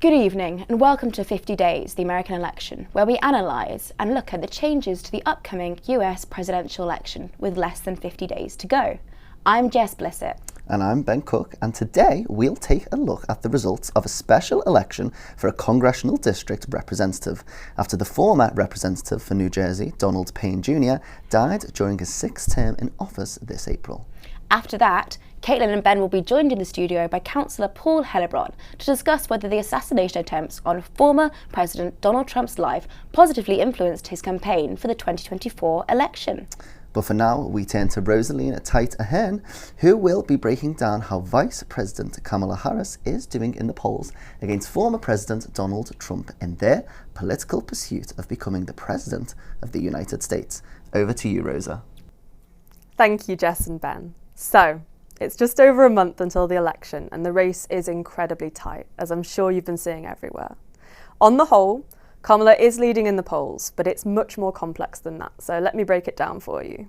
Good evening and welcome to 50 Days, the American election, where we analyse and look at the changes to the upcoming US presidential election with less than 50 days to go. I'm Jess Blissitt. And I'm Ben Cook, and today we'll take a look at the results of a special election for a congressional district representative after the former representative for New Jersey, Donald Payne Jr., died during his sixth term in office this April. After that, Caitlin and Ben will be joined in the studio by Councillor Paul Hellebron to discuss whether the assassination attempts on former President Donald Trump's life positively influenced his campaign for the 2024 election. But for now, we turn to Rosaleen at Tite, Ahern, who will be breaking down how Vice President Kamala Harris is doing in the polls against former President Donald Trump in their political pursuit of becoming the President of the United States. Over to you, Rosa. Thank you, Jess and Ben. So, it's just over a month until the election and the race is incredibly tight, as I'm sure you've been seeing everywhere. On the whole, Kamala is leading in the polls, but it's much more complex than that, so let me break it down for you.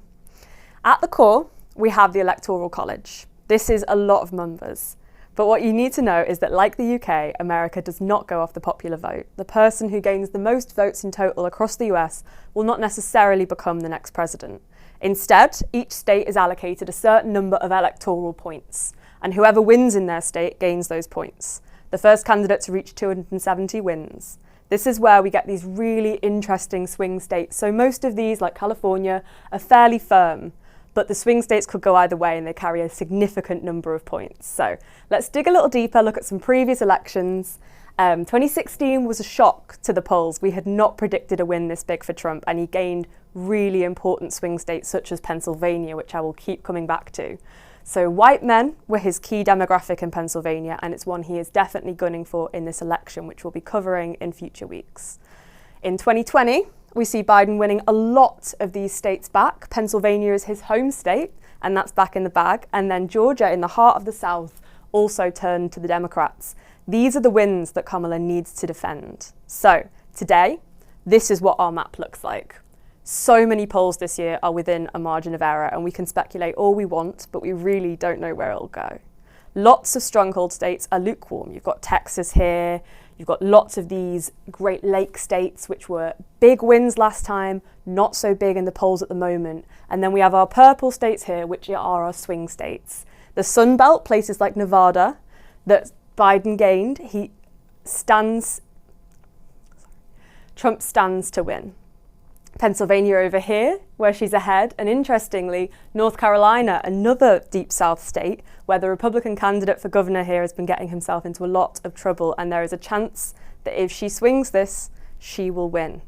At the core, we have the Electoral College. This is a lot of numbers, but what you need to know is that like the UK, America does not go off the popular vote. The person who gains the most votes in total across the US will not necessarily become the next president. Instead, each state is allocated a certain number of electoral points, and whoever wins in their state gains those points. The first candidate to reach 270 wins. This is where we get these really interesting swing states. So most of these, like California, are fairly firm, but the swing states could go either way and they carry a significant number of points. So let's dig a little deeper, look at some previous elections. 2016 was a shock to the polls. We had not predicted a win this big for Trump, and he gained really important swing states such as Pennsylvania, which I will keep coming back to. So white men were his key demographic in Pennsylvania, and it's one he is definitely gunning for in this election, which we'll be covering in future weeks. In 2020, we see Biden winning a lot of these states back. Pennsylvania is his home state, and that's back in the bag. And then Georgia, in the heart of the South, also turned to the Democrats. These are the wins that Kamala needs to defend. So today, this is what our map looks like. So many polls this year are within a margin of error, and we can speculate all we want, but we really don't know where it'll go. Lots of stronghold states are lukewarm. You've got Texas here, you've got lots of these Great Lake states, which were big wins last time, not so big in the polls at the moment. And then we have our purple states here, which are our swing states. The Sun Belt, places like Nevada, that Biden gained, Trump stands to win. Pennsylvania over here, where she's ahead, and interestingly, North Carolina, another deep south state, where the Republican candidate for governor here has been getting himself into a lot of trouble, and there is a chance that if she swings this, she will win.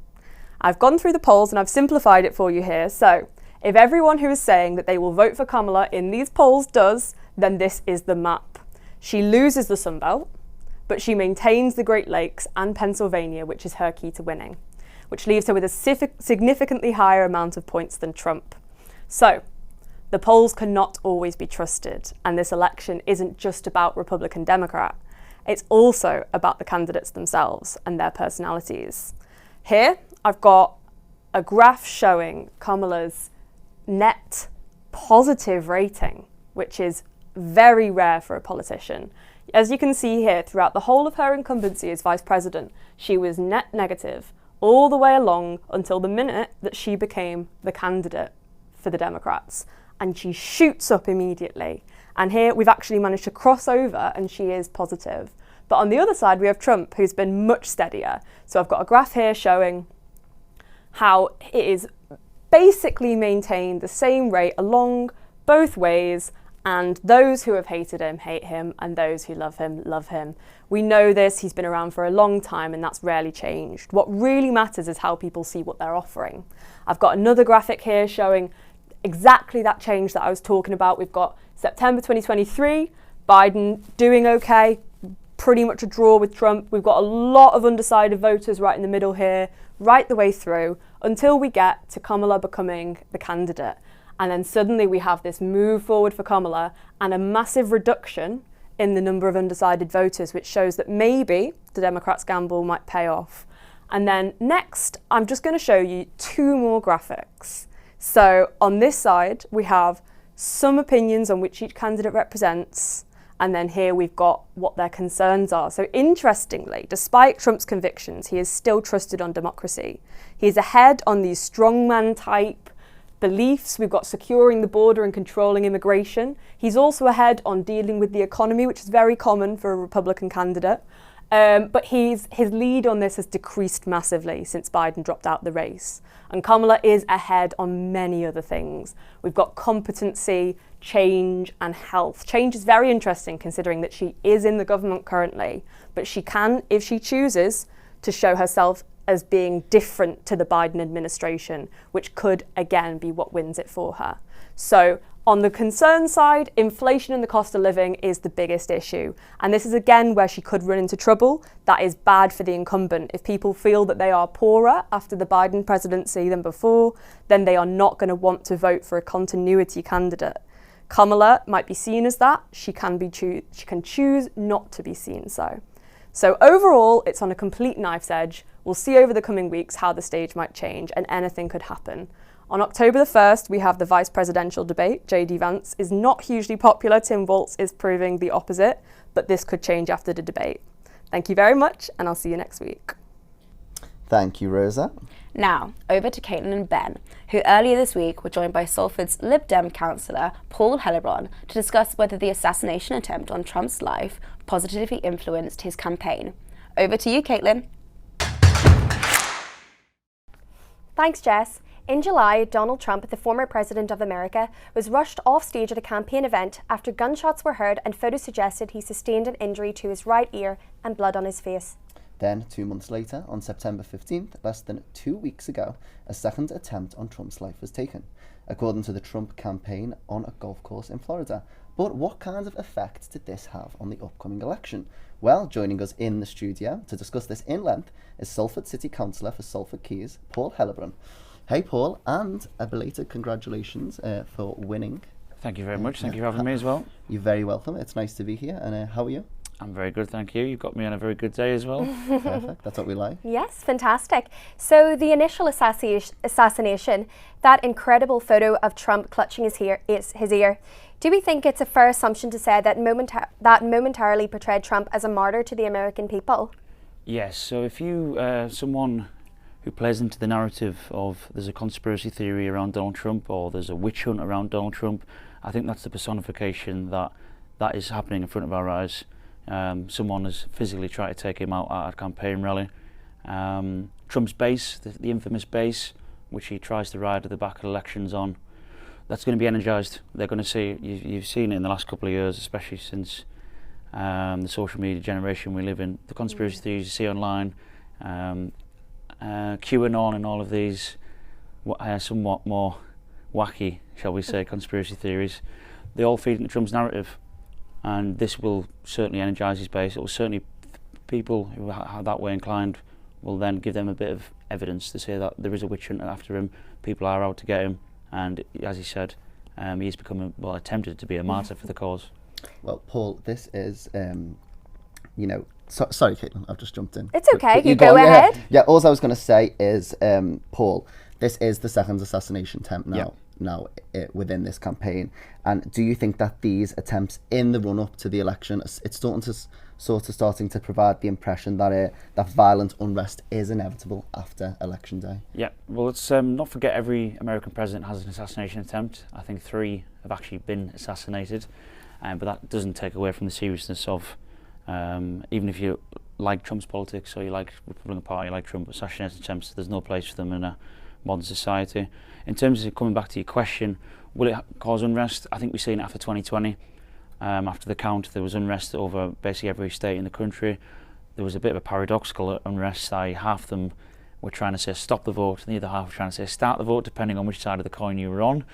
I've gone through the polls and I've simplified it for you here, so if everyone who is saying that they will vote for Kamala in these polls does, then this is the map. She loses the Sun Belt, but she maintains the Great Lakes and Pennsylvania, which is her key to winning, which leaves her with a significantly higher amount of points than Trump. So, the polls cannot always be trusted, and this election isn't just about Republican-Democrat. It's also about the candidates themselves and their personalities. Here, I've got a graph showing Kamala's net positive rating, which is very rare for a politician. As you can see here, throughout the whole of her incumbency as vice president, she was net negative all the way along until the minute that she became the candidate for the Democrats. And she shoots up immediately. And here we've actually managed to cross over and she is positive. But on the other side, we have Trump, who's been much steadier. So I've got a graph here showing how it is basically maintained the same rate along both ways. And those who have hated him, hate him, and those who love him, love him. We know this, he's been around for a long time, and that's rarely changed. What really matters is how people see what they're offering. I've got another graphic here showing exactly that change that I was talking about. We've got September 2023, Biden doing okay, pretty much a draw with Trump. We've got a lot of undecided voters right in the middle here, right the way through, until we get to Kamala becoming the candidate. And then suddenly we have this move forward for Kamala and a massive reduction in the number of undecided voters, which shows that maybe the Democrats' gamble might pay off. And then next, I'm just going to show you two more graphics. So on this side, we have some opinions on which each candidate represents, And then here we've got what their concerns are. So interestingly, despite Trump's convictions, he is still trusted on democracy. He is ahead on these strongman type beliefs. We've got securing the border and controlling immigration. He's also ahead on dealing with the economy, which is very common for a Republican candidate. But his lead on this has decreased massively since Biden dropped out the race. And Kamala is ahead on many other things. We've got competency, change, and health. Change is very interesting considering that she is in the government currently, but she can, if she chooses, to show herself as being different to the Biden administration, which could again be what wins it for her. So on the concern side, inflation and the cost of living is the biggest issue. And this is again where she could run into trouble. That is bad for the incumbent. If people feel that they are poorer after the Biden presidency than before, then they are not going to want to vote for a continuity candidate. Kamala might be seen as that. She can choose not to be seen so. So overall, it's on a complete knife's edge. We'll see over the coming weeks how the stage might change, and anything could happen. On October the 1st, we have the vice presidential debate. J.D. Vance is not hugely popular. Tim Walz is proving the opposite, but this could change after the debate. Thank you very much, and I'll see you next week. Thank you, Rosa. Now, over to Caitlin and Ben, who earlier this week were joined by Salford's Lib Dem councillor Paul Hellebrand to discuss whether the assassination attempt on Trump's life positively influenced his campaign. Over to you, Caitlin. Thanks, Jess. In July, Donald Trump, the former president of America, was rushed off stage at a campaign event after gunshots were heard and photos suggested he sustained an injury to his right ear and blood on his face. Then, 2 months later, on September 15th, less than 2 weeks ago, a second attempt on Trump's life was taken, according to the Trump campaign on a golf course in Florida. But what kind of effect did this have on the upcoming election? Well, joining us in the studio to discuss this in length is Salford City Councillor for Salford Quays, Paul Hellebrand. Hey, Paul, and a belated congratulations for winning. Thank you very much. Thank you for having me as well. You're very welcome. It's nice to be here. And how are you? I'm very good, thank you. You've got me on a very good day as well. Perfect. That's what we like. Yes, fantastic. So the initial assassination, that incredible photo of Trump clutching his ear, do we think it's a fair assumption to say that momentarily portrayed Trump as a martyr to the American people? Yes, so if you, someone who plays into the narrative of there's a conspiracy theory around Donald Trump or there's a witch hunt around Donald Trump, I think that's the personification that is happening in front of our eyes. Someone has physically tried to take him out at a campaign rally. Trump's base, the infamous base, which he tries to ride at the back of elections on, that's going to be energised. They're going to see, you've seen it in the last couple of years, especially since the social media generation we live in, the conspiracy theories you see online, QAnon and all of these somewhat more wacky, shall we say, conspiracy theories, they all feed into Trump's narrative. And this will certainly energise his base. It will certainly, people who are that way inclined will then give them a bit of evidence to say that there is a witch hunt after him, people are out to get him, and as he said, he's become, attempted to be a martyr for the cause. Well, Paul, this is, sorry, Caitlin, I've just jumped in. It's okay, but you go ahead. Yeah, all I was going to say is, Paul, this is the second assassination attempt now. Now within this campaign, and do you think that these attempts in the run-up to the election, it's starting to provide the impression that that violent unrest is inevitable after election day? Yeah, well, let's not forget every American president has an assassination attempt. I think 3 have actually been assassinated, but that doesn't take away from the seriousness of even if you like Trump's politics or you like the Republican Party, you like Trump, assassination attempts, there's no place for them in a modern society. In terms of coming back to your question, will it cause unrest? I think we've seen it after 2020. After the count, there was unrest over basically every state in the country. There was a bit of a paradoxical unrest, i.e. half of them were trying to say stop the vote, and the other half were trying to say start the vote, depending on which side of the coin you were on.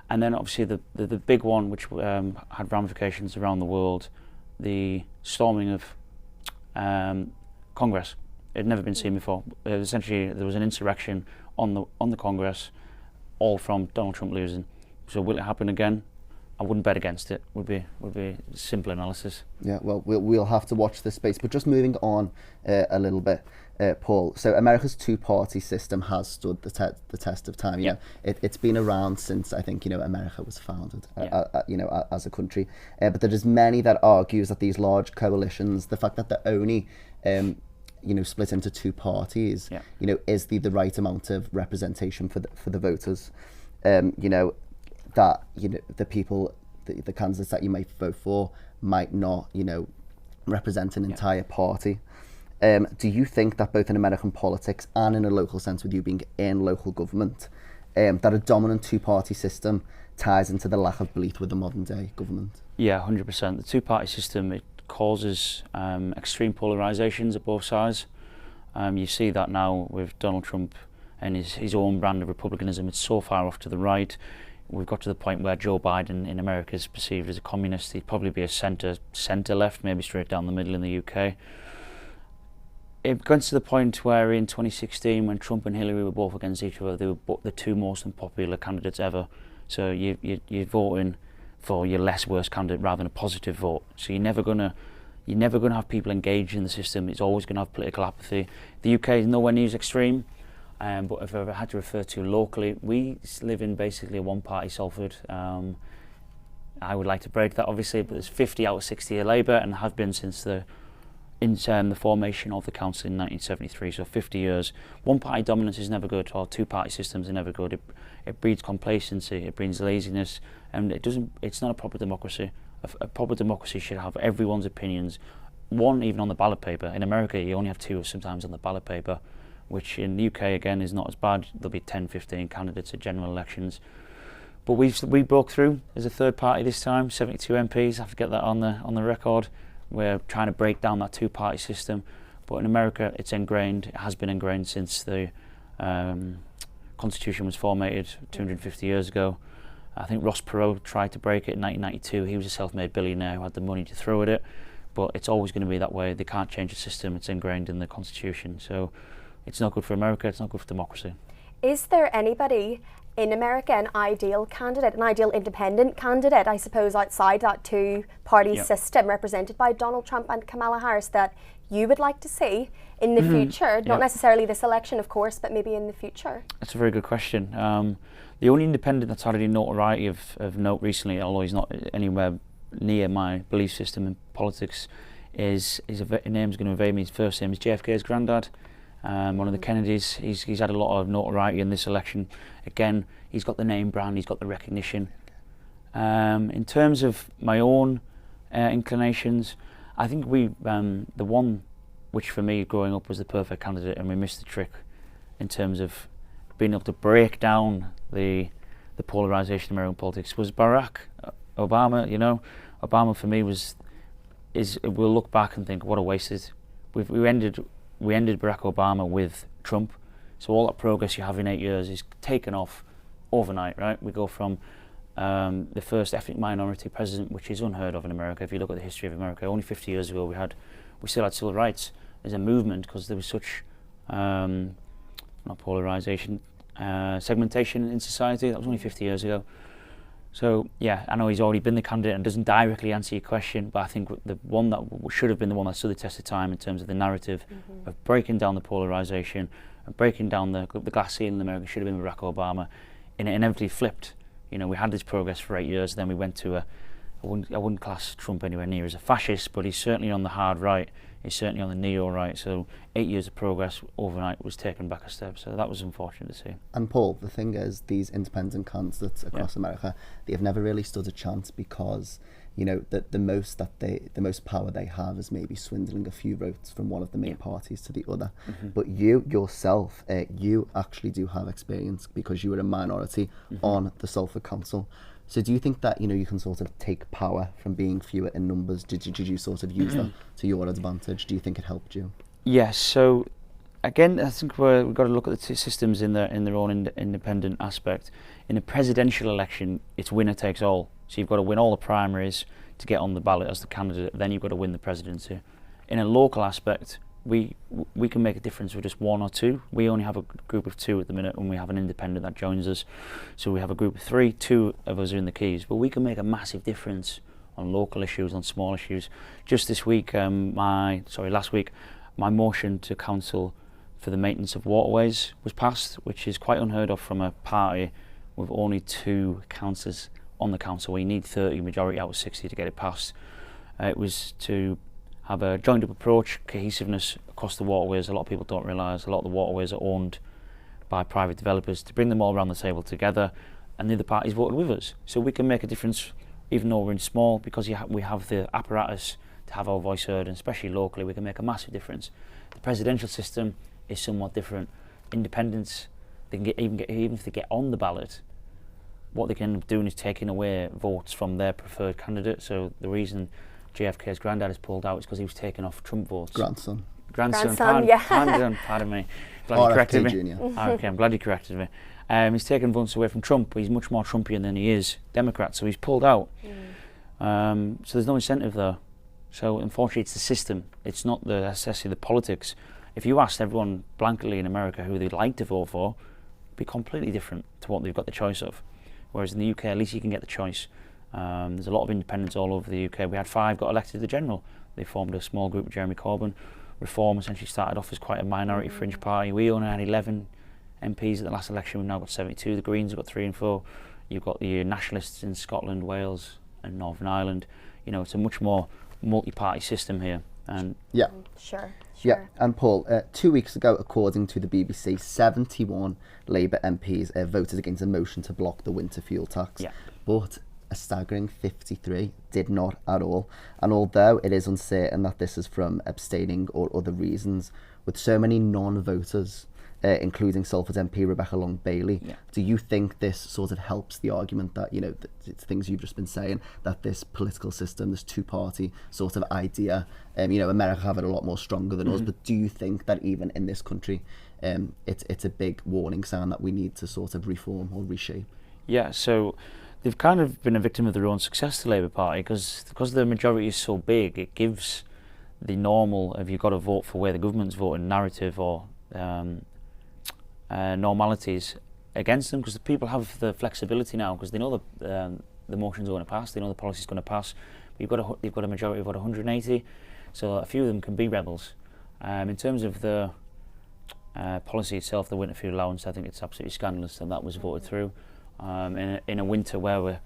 And then obviously the big one, which had ramifications around the world, the storming of Congress. It had never been seen before. Essentially, there was an insurrection on the Congress, all from Donald Trump losing. So will it happen again? I wouldn't bet against it. Would be simple analysis. Yeah, well, we'll have to watch this space. But just moving on a little bit, Paul. So America's two-party system has stood the test of time. You know, it's been around since, I think, America was founded. As a country. But there is many that argues that these large coalitions, the fact that they're only split into two parties, is the right amount of representation for the voters. That the people, the candidates that you might vote for might not represent an entire party. Do you think that both in American politics and in a local sense, with you being in local government, that a dominant two-party system ties into the lack of belief with the modern day government? Yeah, 100%. The two-party system, it causes extreme polarisations at both sides. You see that now with Donald Trump and his own brand of republicanism. It's so far off to the right. We've got to the point where Joe Biden in America is perceived as a communist. He'd probably be a centre left, maybe straight down the middle in the UK. It got to the point where in 2016, when Trump and Hillary were both against each other, they were the two most unpopular candidates ever. So you're voting for your less worst candidate rather than a positive vote. So you're never gonna have people engaged in the system. It's always gonna have political apathy. The UK is nowhere near as extreme. But if I ever had to refer to locally, we live in basically a one-party Salford. I would like to break that, obviously, but there's 50 out of 60 are Labour and have been since the formation of the council in 1973, so 50 years. One-party dominance is never good, or two-party systems are never good. It breeds complacency, it breeds laziness, and it's not a proper democracy. A proper democracy should have everyone's opinions, one even on the ballot paper. In America, you only have two sometimes on the ballot paper, which in the UK again is not as bad. There'll be 10, 15 candidates at general elections. But we broke through as a third party this time, 72 MPs, I have to get that on the record. We're trying to break down that two-party system. But in America, it's ingrained, it has been ingrained since the Constitution was formatted 250 years ago. I think Ross Perot tried to break it in 1992. He was a self-made billionaire who had the money to throw at it. But it's always going to be that way. They can't change the system, it's ingrained in the Constitution. So it's not good for America, it's not good for democracy. Is there anybody in America, an ideal candidate, an ideal independent candidate, I suppose, outside that two-party system represented by Donald Trump and Kamala Harris, that you would like to see in the future? Not necessarily this election, of course, but maybe in the future. That's a very good question. The only independent that's had any notoriety of note recently, although he's not anywhere near my belief system in politics, is his name's going to evade me. His first name is JFK's granddad. One of the Kennedys. He's had a lot of notoriety in this election. Again, he's got the name brand, he's got the recognition. In terms of my own inclinations, I think the one which for me growing up was the perfect candidate, and we missed the trick in terms of being able to break down the polarisation of American politics, was Barack Obama. Obama for me we'll look back and think what a waste. We ended Barack Obama with Trump, so all that progress you have in 8 years is taken off overnight, right? We go from the first ethnic minority president, which is unheard of in America. If you look at the history of America, only 50 years ago we still had civil rights as a movement because there was such not polarisation, segmentation in society. That was only 50 years ago. So yeah, I know he's already been the candidate and doesn't directly answer your question, but I think the one that should have been the one that stood the test of time in terms of the narrative of breaking down the polarisation and breaking down the glass ceiling in America should have been Barack Obama, and it inevitably flipped. We had this progress for 8 years, then we went to I wouldn't class Trump anywhere near as a fascist, but he's certainly on the hard right, he's certainly on the neo-right, so 8 years of progress overnight was taken back a step, so that was unfortunate to see. And Paul, the thing is, these independent candidates across America, they have never really stood a chance because, the most power they have is maybe swindling a few votes from one of the main parties to the other. But you yourself, you actually do have experience because you were a minority on the Salford Council. So do you think that, you can sort of take power from being fewer in numbers? Did you sort of use that to your advantage? Do you think it helped you? Yes, so again, I think we've got to look at the systems in their own independent aspect. In a presidential election, it's winner takes all. So you've got to win all the primaries to get on the ballot as the candidate, then you've got to win the presidency. In a local aspect, we can make a difference with just 1 or 2. We only have a group of 2 at the minute, and we have an independent that joins us. So we have a group of 3, 2 of us are in the Quays, but we can make a massive difference on local issues, on small issues. Just this week, last week, my motion to council for the maintenance of waterways was passed, which is quite unheard of from a party with only 2 councillors on the council. We need 30 majority out of 60 to get it passed. It was to have a joined up approach, cohesiveness across the waterways. A lot of people don't realise a lot of the waterways are owned by private developers, to bring them all around the table together, and the other parties voted with us. So we can make a difference even though we're in small, because we have the apparatus to have our voice heard, and especially locally we can make a massive difference. The presidential system is somewhat different. Independents, they can even if they get on the ballot, what they can end up doing is taking away votes from their preferred candidate. So the reason JFK's granddad has pulled out is because he was taking off Trump votes. Grandson, Pardon me. Glad you corrected me. Junior. Okay, I'm glad you corrected me. He's taken votes away from Trump, but he's much more Trumpian than he is Democrat, so he's pulled out. So there's no incentive there. So unfortunately it's the system, it's not necessarily the politics. If you asked everyone blankly in America who they'd like to vote for, it'd be completely different to what they've got the choice of. Whereas in the UK, at least you can get the choice. There's a lot of independents all over the UK. We had 5 got elected to the general. They formed a small group with Jeremy Corbyn. Reform essentially started off as quite a minority fringe party. We only had 11 MPs at the last election. We've now got 72. The Greens have got 3 and 4. You've got the nationalists in Scotland, Wales and Northern Ireland. You know, it's a much more multi-party system here. And Sure. Yeah, and Paul, 2 weeks ago, according to the BBC, 71 Labour MPs voted against a motion to block the winter fuel tax. Yeah. But a staggering 53 did not at all. And although it is uncertain that this is from abstaining or other reasons, with so many non-voters, including Salford MP Rebecca Long-Bailey, do you think this sort of helps the argument that, you know, it's things you've just been saying, that this political system, this 2-party sort of idea, you know, America have it a lot more stronger than us, but do you think that even in this country, it's a big warning sign that we need to sort of reform or reshape? Yeah, so they've kind of been a victim of their own success, the Labour Party, because the majority is so big, it gives the normal, if you've got to vote for where the government's voting, narrative or normalities against them, because the people have the flexibility now, because they know the motion's going to pass, they know the policy's going to pass. But you've got a majority of about 180, so a few of them can be rebels. In terms of the policy itself, the winter fuel allowance, I think it's absolutely scandalous that was voted through. In a winter where we're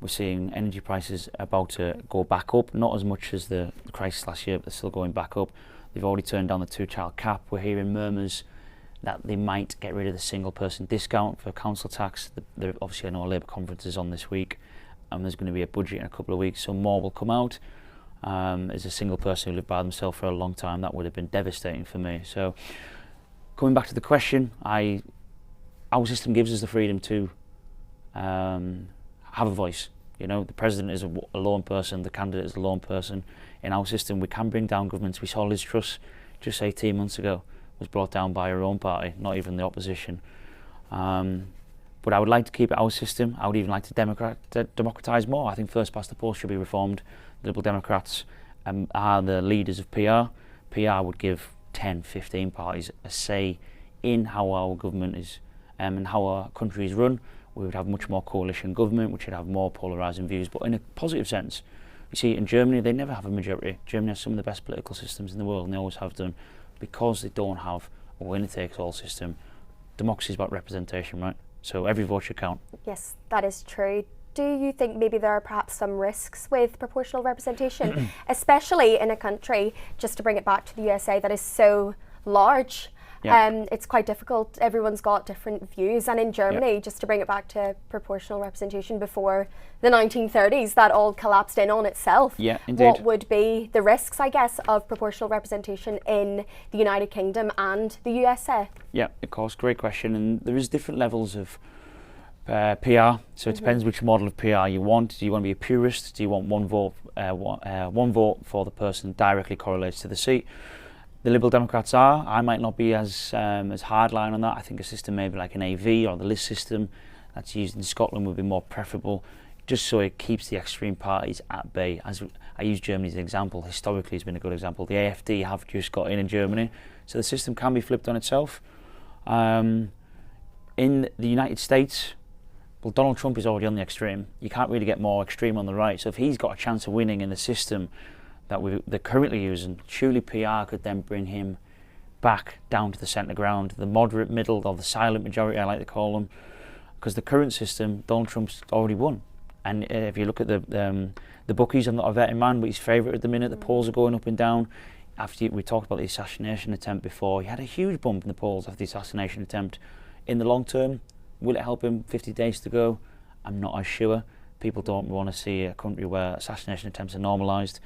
seeing energy prices about to go back up, not as much as the crisis last year, but they're still going back up. They've already turned down the 2-child cap. We're hearing murmurs that they might get rid of the single person discount for council tax. There obviously, I know Labour conferences on this week, and there's going to be a budget in a couple of weeks, so more will come out. As a single person who lived by themselves for a long time, that would have been devastating for me. So coming back to the question, our system gives us the freedom to have a voice. You know, the president is a lone person, the candidate is a lone person. In our system, we can bring down governments. We saw Liz Truss just 18 months ago was brought down by her own party, not even the opposition. But I would like to keep it our system. I would even like to democratise more. I think first past the post should be reformed. The Liberal Democrats are the leaders of PR. PR would give 10, 15 parties a say in how our government is and how our country is run. We would have much more coalition government, which would have more polarising views, but in a positive sense. You see, in Germany, they never have a majority. Germany has some of the best political systems in the world, and they always have done, because they don't have a winner-takes-all system. Democracy is about representation, right? So every vote should count. Yes, that is true. Do you think maybe there are perhaps some risks with proportional representation, especially in a country, just to bring it back to the USA, that is so large? Yeah. It's quite difficult. Everyone's got different views. And in Germany, just to bring it back to proportional representation before the 1930s, that all collapsed in on itself. Yeah, indeed. What would be the risks, I guess, of proportional representation in the United Kingdom and the USA? Yeah, of course, great question. And there is different levels of PR, so it depends which model of PR you want. Do you want to be a purist? Do you want one vote for the person directly correlates to the seat? The Liberal Democrats are. I might not be as hardline on that. I think a system maybe like an AV or the list system that's used in Scotland would be more preferable. just so it keeps the extreme parties at bay. As I use Germany as an example, historically it's been a good example. The AfD have just got in Germany, so the system can be flipped on itself. In the United States, well, Donald Trump is already on the extreme. You can't really get more extreme on the right. So if he's got a chance of winning in the system that they're currently using, surely PR could then bring him back down to the centre ground, the moderate middle, or the silent majority, I like to call them. Because the current system, Donald Trump's already won. And if you look at the bookies, I'm not a betting man, but he's favourite at the minute. The polls are going up and down. After we talked about the assassination attempt before, he had a huge bump in the polls after the assassination attempt. In the long term, will it help him? 50 days to go? I'm not as sure. People don't want to see a country where assassination attempts are normalised.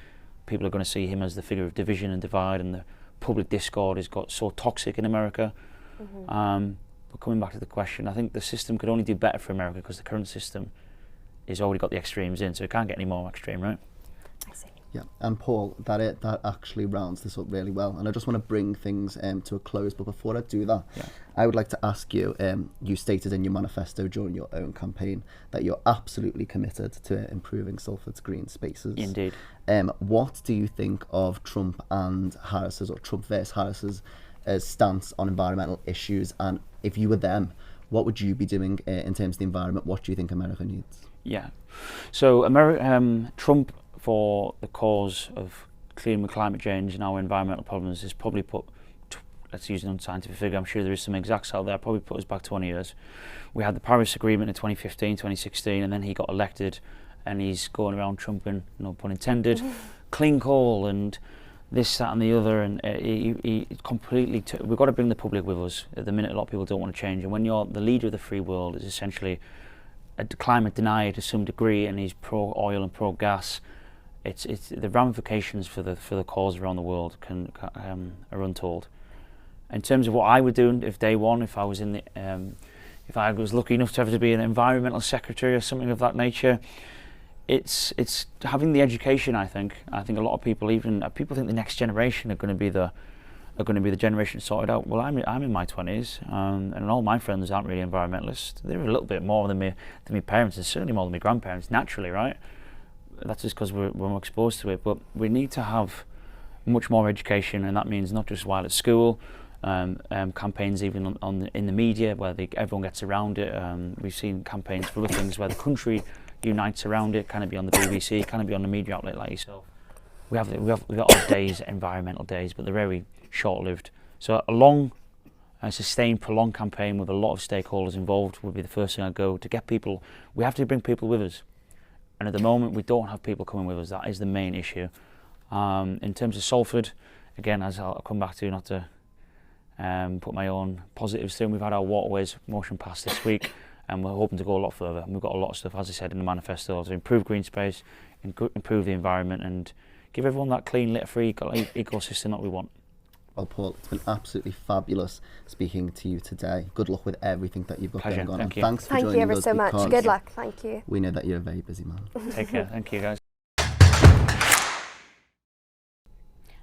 People are going to see him as the figure of division and divide, and the public discord has got so toxic in America. But coming back to the question, I think the system could only do better for America because the current system has already got the extremes in, so it can't get any more extreme, right? I see. Yeah, and Paul, that actually rounds this up really well. And I just want to bring things to a close. But before I do that, I would like to ask you, you stated in your manifesto during your own campaign that you're absolutely committed to improving Salford's green spaces. Indeed. What do you think of Trump and Harris's, or Trump versus Harris's, stance on environmental issues? And if you were them, what would you be doing in terms of the environment? What do you think America needs? Yeah. So Trump, for the cause of climate change and our environmental problems, has probably put, let's use an unscientific figure, I'm sure there is some exacts out there, probably put us back 20 years. We had the Paris Agreement in 2015, 2016, and then he got elected, and he's going around trumping, no pun intended, clean coal and this, that and the other, and he completely, we've got to bring the public with us. At the minute, a lot of people don't want to change, and when you're the leader of the free world, is essentially a climate denier to some degree, and he's pro-oil and pro-gas, it's the ramifications for the cause around the world are untold. In terms of what I would do if day one, if I was in the if I was lucky enough to have to be an environmental secretary or something of that nature, it's having the education. I think a lot of people, even people, think the next generation are going to be the generation sorted out. Well, I'm in my 20s, and all my friends aren't really environmentalists. They're a little bit more than my parents, and certainly more than my grandparents, naturally, right? That's just because we're more exposed to it. But we need to have much more education, and that means not just while at school, campaigns even in the media where everyone gets around it. We've seen campaigns for other things where the country unites around it. Can it be on the BBC? Can it be on a media outlet like yourself? We've got odd days, environmental days, but they're very short-lived. So a long, sustained, prolonged campaign with a lot of stakeholders involved would be the first thing I'd go to get people. We have to bring people with us. And at the moment, we don't have people coming with us. That is the main issue. In terms of Salford, again, as I'll come back to, not to put my own positives through, we've had our waterways motion passed this week, and we're hoping to go a lot further. And we've got a lot of stuff, as I said in the manifesto, to improve green space, improve the environment, and give everyone that clean, litter-free ecosystem that we want. Well, Paul, it's been absolutely fabulous speaking to you today. Good luck with everything that you've got going on. Thank you. Thanks for joining us. Thank you ever so much. Good luck. Thank you. We know that you're a very busy man. Take care. Thank you, guys.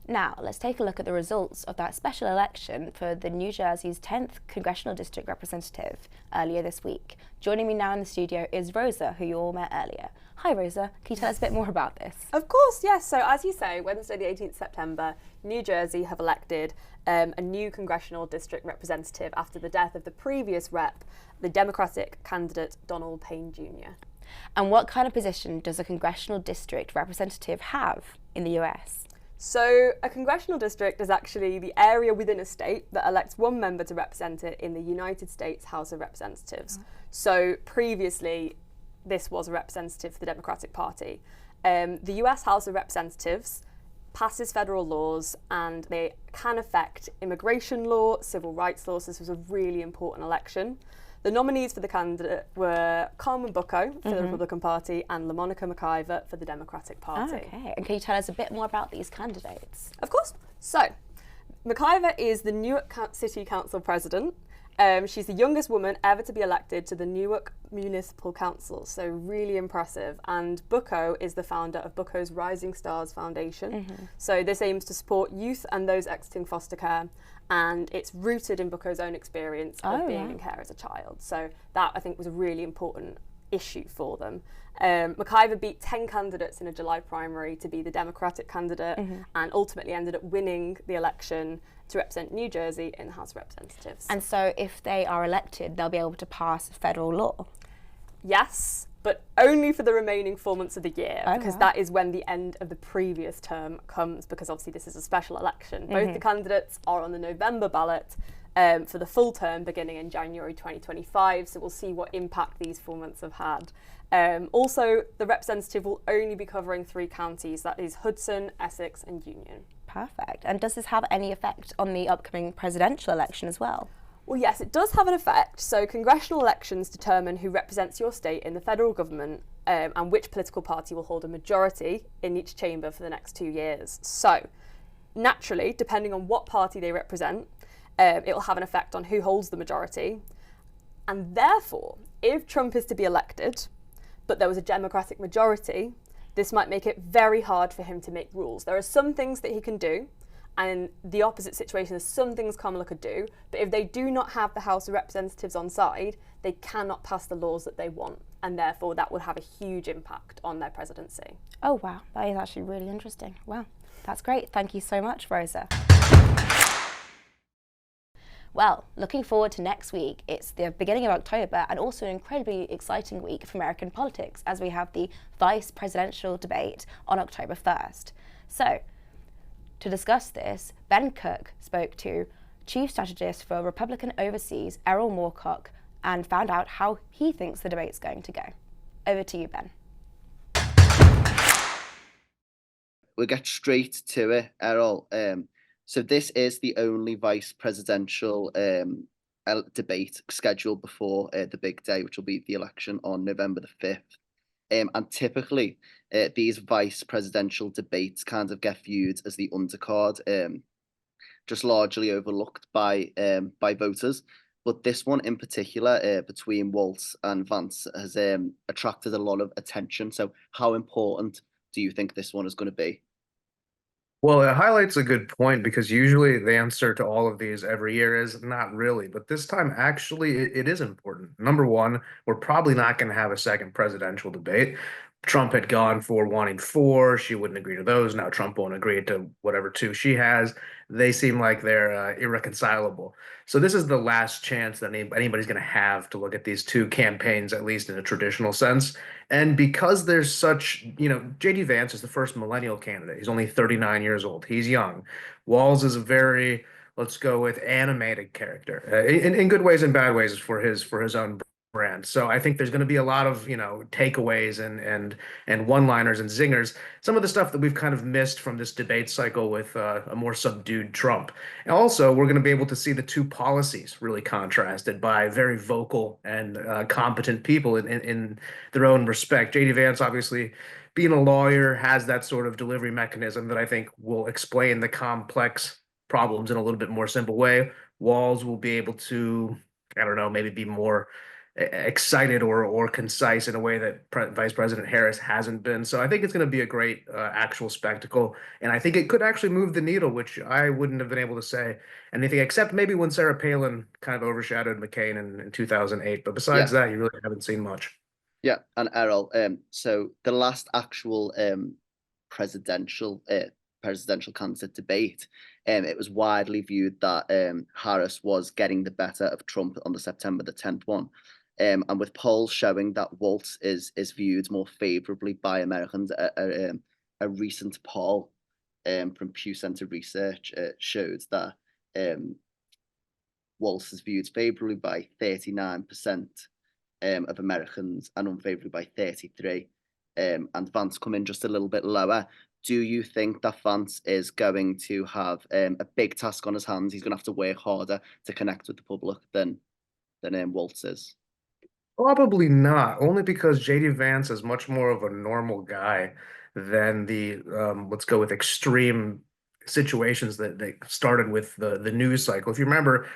Now, let's take a look at the results of that special election for the New Jersey's 10th Congressional District Representative earlier this week. Joining me now in the studio is Rosa, who you all met earlier. Hi Rosa, can you tell us a bit more about this? Of course, yes. So as you say, Wednesday the 18th September, New Jersey have elected a new Congressional District Representative after the death of the previous rep, the Democratic candidate Donald Payne Jr. And what kind of position does a Congressional District Representative have in the US? So a congressional district is actually the area within a state that elects one member to represent it in the United States House of Representatives. So previously, this was a representative for the Democratic Party. The US House of Representatives passes federal laws, and they can affect immigration law, civil rights laws. This was a really important election. The nominees for the candidate were Carmen Bucco for the Republican Party and LaMonica McIver for the Democratic Party. Okay, and can you tell us a bit more about these candidates? Of course. So, McIver is the Newark City Council President. She's the youngest woman ever to be elected to the Newark Municipal Council, so really impressive. And Bucco is the founder of Bucco's Rising Stars Foundation. So this aims to support youth and those exiting foster care, and it's rooted in Bucco's own experience of being in care as a child. So that, I think, was a really important issue for them. McIver beat 10 candidates in a July primary to be the Democratic candidate and ultimately ended up winning the election to represent New Jersey in the House of Representatives. And so if they are elected, they'll be able to pass federal law? Yes, but only for the remaining 4 months of the year, because that is when the end of the previous term comes, because obviously this is a special election. Both the candidates are on the November ballot for the full term beginning in January 2025, so we'll see what impact these 4 months have had. Also, the representative will only be covering 3 counties, that is Hudson, Essex and Union. Perfect. And does this have any effect on the upcoming presidential election as well? Well, yes, it does have an effect. So congressional elections determine who represents your state in the federal government and which political party will hold a majority in each chamber for the next 2 years. So naturally, depending on what party they represent, it will have an effect on who holds the majority. And therefore, if Trump is to be elected, but there was a Democratic majority, this might make it very hard for him to make rules. There are some things that he can do, and the opposite situation is some things Kamala could do, but if they do not have the House of Representatives on side, they cannot pass the laws that they want, and therefore that would have a huge impact on their presidency. Oh wow, that is actually really interesting. Wow, that's great. Thank you so much, Rosa. Well, looking forward to next week. It's the beginning of October and also an incredibly exciting week for American politics as we have the vice presidential debate on October 1st. So, to discuss this, Ben Cook spoke to Chief Strategist for Republican Overseas, Errol Moorcock, and found out how he thinks the debate's going to go. Over to you, Ben. We'll get straight to it, Errol. So this is the only vice presidential debate scheduled before the big day, which will be the election on November the 5th. And typically, these vice presidential debates kind of get viewed as the undercard, just largely overlooked by voters. But this one in particular, between Waltz and Vance, has attracted a lot of attention. So how important do you think this one is going to be? Well, it highlights a good point because usually the answer to all of these every year is not really. But this time, actually, it is important. Number one, we're probably not going to have a second presidential debate. Trump had gone for wanting 4. She wouldn't agree to those. Now Trump won't agree to whatever 2 she has. They seem like they're irreconcilable. So this is the last chance that anybody's going to have to look at these 2 campaigns, at least in a traditional sense. And because there's such, J.D. Vance is the first millennial candidate. He's only 39 years old. He's young. Walz is a very, let's go with, animated character, in good ways and bad ways for his own brand. So I think there's going to be a lot of, takeaways and one-liners and zingers. Some of the stuff that we've kind of missed from this debate cycle with a more subdued Trump. And also, we're going to be able to see the 2 policies really contrasted by very vocal and competent people in their own respect. J.D. Vance, obviously, being a lawyer, has that sort of delivery mechanism that I think will explain the complex problems in a little bit more simple way. Walz will be able to, I don't know, maybe be more excited or concise in a way that Vice President Harris hasn't been. So I think it's going to be a great actual spectacle. And I think it could actually move the needle, which I wouldn't have been able to say anything except maybe when Sarah Palin kind of overshadowed McCain in 2008. But besides that, you really haven't seen much. Yeah, and Errol, so the last actual presidential candidate debate, it was widely viewed that Harris was getting the better of Trump on the September the 10th one. And with polls showing that Waltz is viewed more favorably by Americans, a recent poll from Pew Center Research showed that Waltz is viewed favorably by 39% of Americans and unfavorably by 33%. And Vance come in just a little bit lower. Do you think that Vance is going to have a big task on his hands? He's going to have to work harder to connect with the public than Waltz is? Probably not, only because J.D. Vance is much more of a normal guy than the, let's go with, extreme situations that started with the news cycle. If you remember,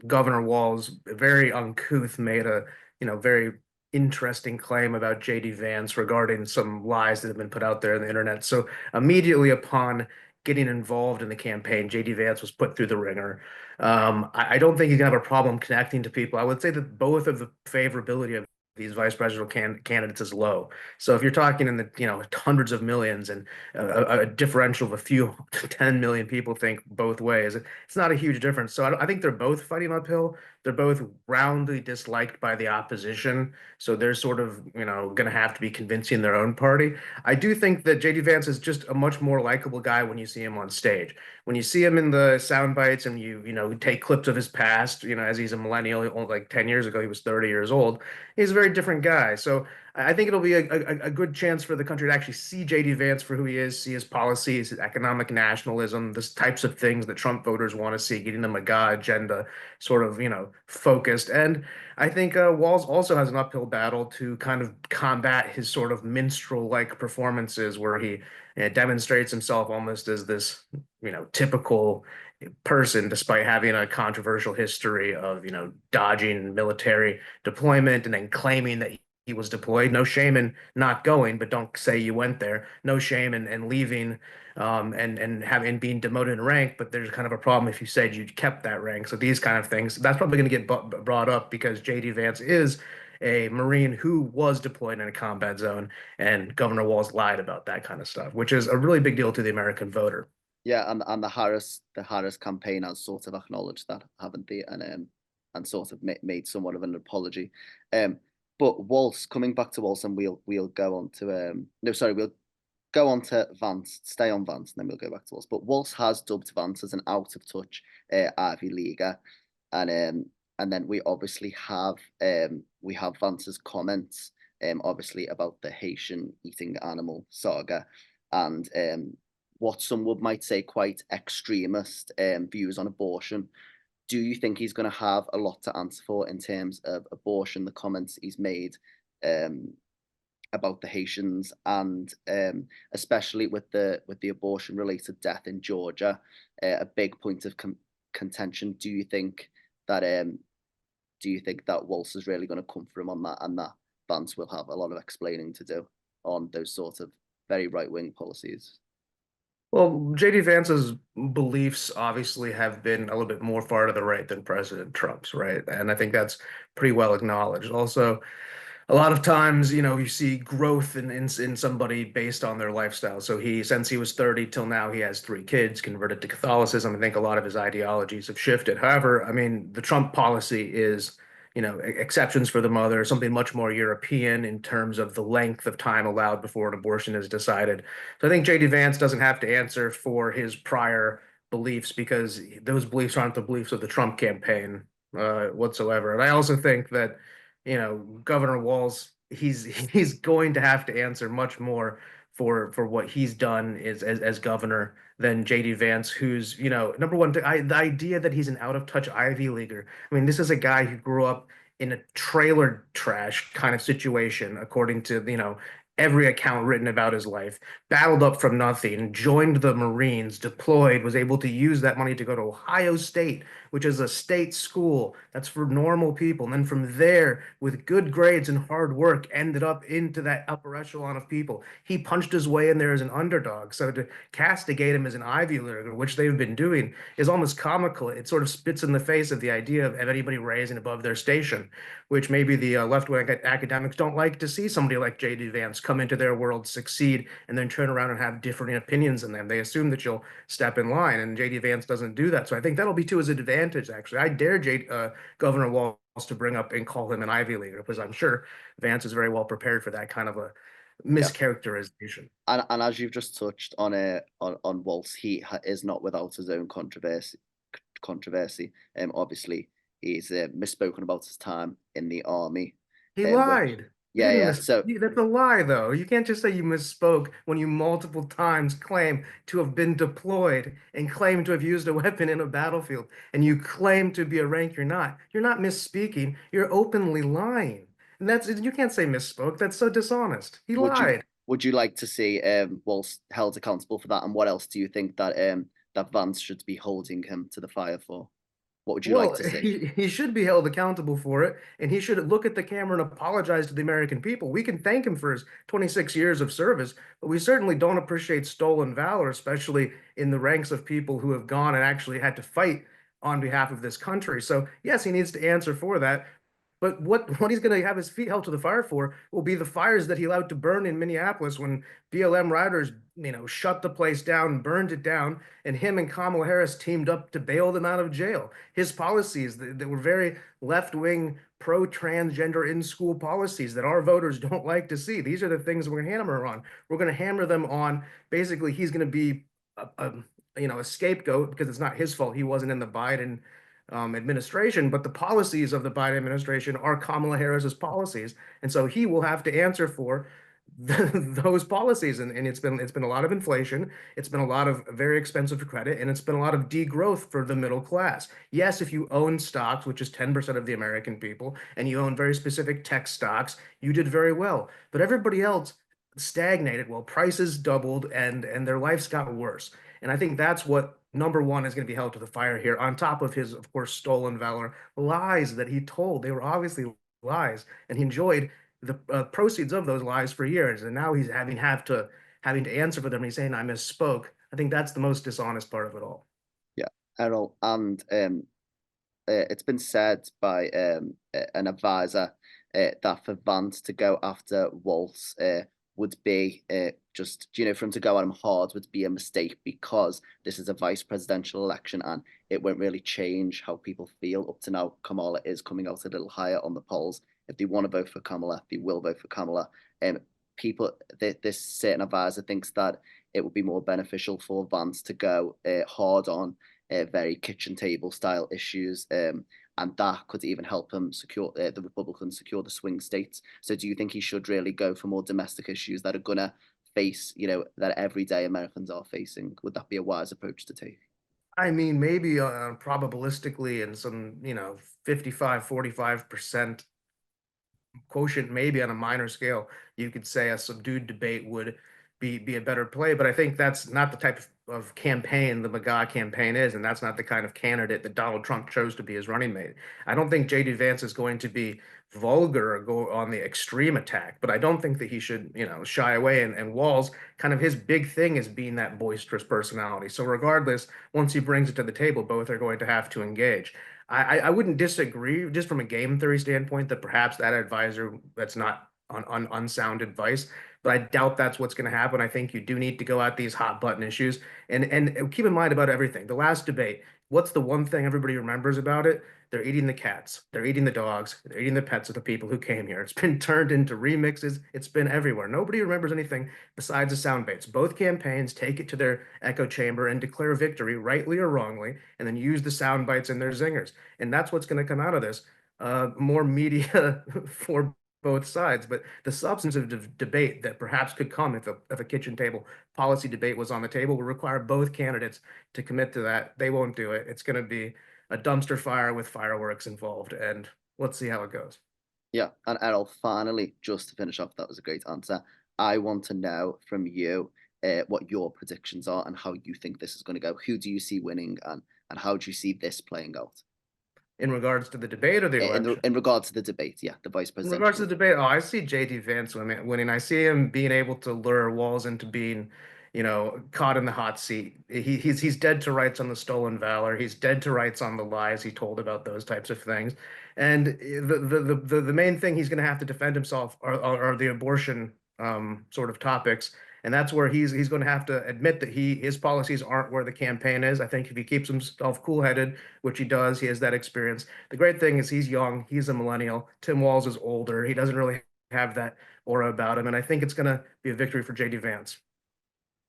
Governor Walz, very uncouth, made a, very interesting claim about J.D. Vance regarding some lies that have been put out there on the internet. So immediately upon getting involved in the campaign, J.D. Vance was put through the ringer. I don't think he's gonna have a problem connecting to people. I would say that both of the favorability of these vice presidential candidates is low. So if you're talking in the hundreds of millions and a differential of a few 10 million people think both ways, it's not a huge difference. So I think they're both fighting uphill. They're both roundly disliked by the opposition. So they're sort of, going to have to be convincing their own party. I do think that JD Vance is just a much more likable guy when you see him on stage. When you see him in the sound bites and you take clips of his past, as he's a millennial, like 10 years ago, he was 30 years old. He's a very different guy. So I think it'll be a good chance for the country to actually see JD Vance for who he is, see his policies, his economic nationalism, the types of things that Trump voters want to see, getting the MAGA agenda sort of, focused. And I think Walz also has an uphill battle to kind of combat his sort of minstrel-like performances where he demonstrates himself almost as this, typical person, despite having a controversial history of, dodging military deployment and then claiming that he was deployed. No shame in not going, but don't say you went there. No shame in leaving and having being demoted in rank, but there's kind of a problem if you said you kept that rank. So these kind of things, that's probably going to get brought up because JD Vance is a Marine who was deployed in a combat zone, and Governor Walz lied about that kind of stuff, which is a really big deal to the American voter. Yeah, and the Harris campaign has sort of acknowledged that, haven't they? And sort of made somewhat of an apology. But Walz, coming back to Walz, and we'll go on to we'll go on to Vance, stay on Vance, and then we'll go back to Walz. But Walz has dubbed Vance as an out of touch Ivy Leaguer, and then we obviously have Vance's comments, obviously about the Haitian eating animal saga, and what some might say quite extremist views on abortion. Do you think he's going to have a lot to answer for in terms of abortion, the comments he's made about the Haitians, and especially with the abortion related death in Georgia, a big point of contention? Do you think that Walz is really going to come for him on that, and that Vance will have a lot of explaining to do on those sort of very right-wing policies? Well, JD Vance's beliefs obviously have been a little bit more far to the right than President Trump's, right? And I think that's pretty well acknowledged. Also, a lot of times, you see growth in somebody based on their lifestyle. So since he was 30 till now, he has 3 kids, converted to Catholicism. I think a lot of his ideologies have shifted. However, I mean, the Trump policy is, exceptions for the mother, something much more European in terms of the length of time allowed before an abortion is decided. So I think JD Vance doesn't have to answer for his prior beliefs because those beliefs aren't the beliefs of the Trump campaign whatsoever. And I also think that Governor Walz, he's going to have to answer much more for what he's done as governor than JD Vance, who's, number one, the idea that he's an out of touch Ivy Leaguer. I mean, this is a guy who grew up in a trailer trash kind of situation, according to, every account written about his life, battled up from nothing, joined the Marines, deployed, was able to use that money to go to Ohio State, which is a state school that's for normal people. And then from there, with good grades and hard work, ended up into that upper echelon of people. He punched his way in there as an underdog. So to castigate him as an Ivy Leaguer, which they've been doing, is almost comical. It sort of spits in the face of the idea of anybody rising above their station, which maybe the left-wing academics don't like to see somebody like JD Vance come into their world, succeed, and then turn around and have different opinions than them. They assume that you'll step in line, and JD Vance doesn't do that. So I think that'll be to his advantage, actually. I dare Governor Walz to bring up and call him an Ivy Leaguer, because I'm sure Vance is very well prepared for that kind of a mischaracterization. And as you've just touched on Walz, he is not without his own controversy. Obviously, he's misspoken about his time in the army. He lied. Yeah. So that's a lie, though. You can't just say you misspoke when you multiple times claim to have been deployed and claim to have used a weapon in a battlefield, and you claim to be a rank you're not. You're not misspeaking. You're openly lying. And you can't say misspoke. That's so dishonest. He lied. Would you like to see Walz held accountable for that? And what else do you think that that Vance should be holding him to the fire for? What would you like to see? He should be held accountable for it, and he should look at the camera and apologize to the American people. We can thank him for his 26 years of service, but we certainly don't appreciate stolen valor, especially in the ranks of people who have gone and actually had to fight on behalf of this country. So yes, he needs to answer for that. But what he's going to have his feet held to the fire for will be the fires that he allowed to burn in Minneapolis when BLM riders, shut the place down, burned it down, and him and Kamala Harris teamed up to bail them out of jail. His policies that were very left-wing, pro-transgender in-school policies that our voters don't like to see. These are the things we're going to hammer on. We're going to hammer them on. Basically, he's going to be a scapegoat because it's not his fault. He wasn't in the Biden administration, but the policies of the Biden administration are Kamala Harris's policies, and so he will have to answer for those policies. And it's been a lot of inflation, it's been a lot of very expensive credit, and it's been a lot of degrowth for the middle class. Yes, if you own stocks, which is 10% of the American people, and you own very specific tech stocks, you did very well. But everybody else stagnated. Well, prices doubled, and their lives got worse. And I think that's what number one is going to be held to the fire here, on top of his, of course, stolen valor, lies that he told. They were obviously lies, and he enjoyed the proceeds of those lies for years. And now he's having to answer for them. He's saying, I misspoke. I think that's the most dishonest part of it all. Yeah, Errol, and it's been said by an advisor that for Vance to go after Waltz would be just, for him to go at him hard would be a mistake, because this is a vice presidential election and it won't really change how people feel. Up to now, Kamala is coming out a little higher on the polls. If they want to vote for Kamala, they will vote for Kamala. This certain advisor thinks that it would be more beneficial for Vance to go hard on very kitchen table style issues, and that could even help him secure the Republicans secure the swing states. So do you think he should really go for more domestic issues that are going to face, that everyday Americans are facing? Would that be a wise approach to take? I mean, maybe probabilistically in some, 55-45% quotient, maybe on a minor scale, you could say a subdued debate would be a better play. But I think that's not the type of campaign the MAGA campaign is, and that's not the kind of candidate that Donald Trump chose to be his running mate. I don't think J.D. Vance is going to be vulgar or go on the extreme attack, but I don't think that he should, shy away. And Walz, kind of his big thing is being that boisterous personality. So regardless, once he brings it to the table, both are going to have to engage. I wouldn't disagree, just from a game theory standpoint, that perhaps that advisor, that's not unsound advice, but I doubt that's what's going to happen. I think you do need to go at these hot button issues, and keep in mind about everything. The last debate, what's the one thing everybody remembers about it? They're eating the cats, they're eating the dogs, they're eating the pets of the people who came here. It's been turned into remixes. It's been everywhere. Nobody remembers anything besides the sound bites. Both campaigns take it to their echo chamber and declare victory, rightly or wrongly, and then use the sound bites and their zingers. And that's what's going to come out of this. More media for both sides, but the substantive debate that perhaps could come if a kitchen table policy debate was on the table will require both candidates to commit to that. They won't do it. It's going to be a dumpster fire with fireworks involved, and let's see how it goes. Yeah, and Errol, finally, just to finish off, that was a great answer. I want to know from you what your predictions are and how you think this is going to go. Who do you see winning, and how do you see this playing out? In regards to the debate or the election? In regards to the debate, yeah, the vice president. In regards to the debate, I see J.D. Vance winning. I see him being able to lure Walz into being, caught in the hot seat. He's dead to rights on the stolen valor. He's dead to rights on the lies he told about those types of things. And the main thing he's going to have to defend himself are the abortion sort of topics. And that's where he's going to have to admit that his policies aren't where the campaign is. I think if he keeps himself cool-headed, which he does, he has that experience. The great thing is he's young, he's a millennial. Tim Walz is older. He doesn't really have that aura about him. And I think it's going to be a victory for J.D. Vance.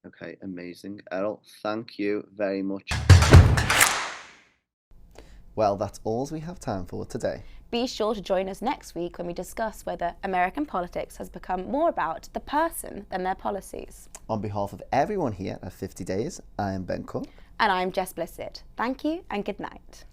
Okay, amazing. Errol, thank you very much. Well, that's all we have time for today. Be sure to join us next week when we discuss whether American politics has become more about the person than their policies. On behalf of everyone here at 50 Days, I am Ben Cook. And I'm Jess Blissitt. Thank you and good night.